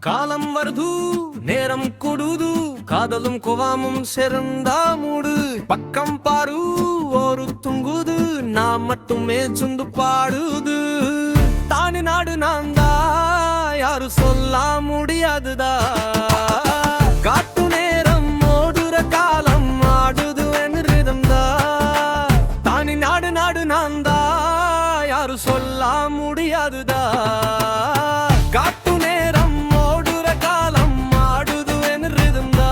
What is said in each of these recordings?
காலம் வருது நேரம் கொடுது காதலும் கோவாமும் சேர்ந்தா மூடு பக்கம் பாரு ஒரு துங்குது நான் மட்டுமே சுந்து பாடுது தானி நாடு நான் தா யாரு சொல்ல முடியாதுதா காட்டு நேரம் ஓடுற காலம் ஆடுது என்றிருந்தா தானி நாடு நாடு நான் தா யாரு சொல்ல முடியாதுதா காட்டு நேரம் ஓடுற காலம் ஆடுது என்றிருந்தா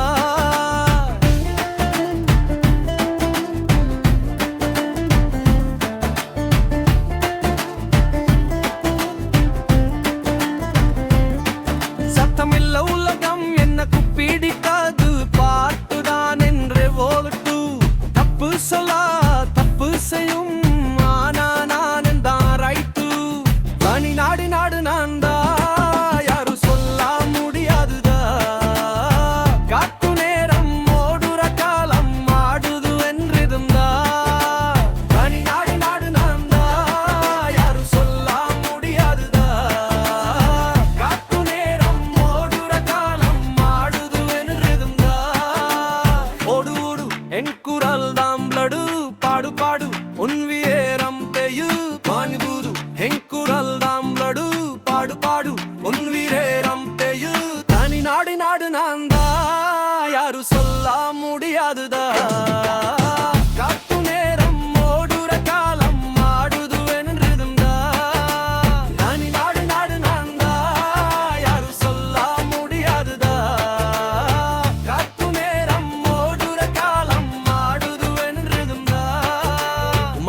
சத்தமில்ல உலகம் எனக்கு பிடிக்காது பாட்டுதான் என்றே ஓலட்டு தப்பு சொல்ல தப்பு செய்யும் ஆனா நான் தான் ரைட்டு தனி நாடு நாடு நான் தான் யாரு சொல்ல முடியாதுதா காட்டு நேரம் ஓடுற காலம் ஆடுது என்றிருந்தா தனி நாடு நாடு நான் தான் யாரு சொல்ல முடியாதுதா காட்டு நேரம் ஓடுற காலம் ஆடுது என்றிருந்தா ஓடு ஓடு என் குரல் தான் பிளடு பாடு பாடு உன் வீரம் பெய்யு பானிபூது என் குரல் தான் பிளடு பாடு பாடு உன் வீரம் பெய்யு தனி நாடு நாடு நான் தான் யாரு சொல்ல முடியாதுதா காட்டு நேரம் ஓடுற காலம் ஆடுது என்றிருந்தா தனி நாடு நாடு நான் தான் யாரு சொல்ல முடியாதுதா காட்டு நேரம் ஓடுற காலம் ஆடுது என்றிருந்தா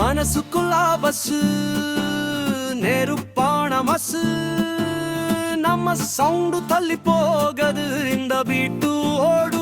மனசுக்குள்ள பஸ்ஸு நெருப்பான மசு நம்ம சவுண்டு தள்ளி போகுது இந்த வீட்டு ஓடு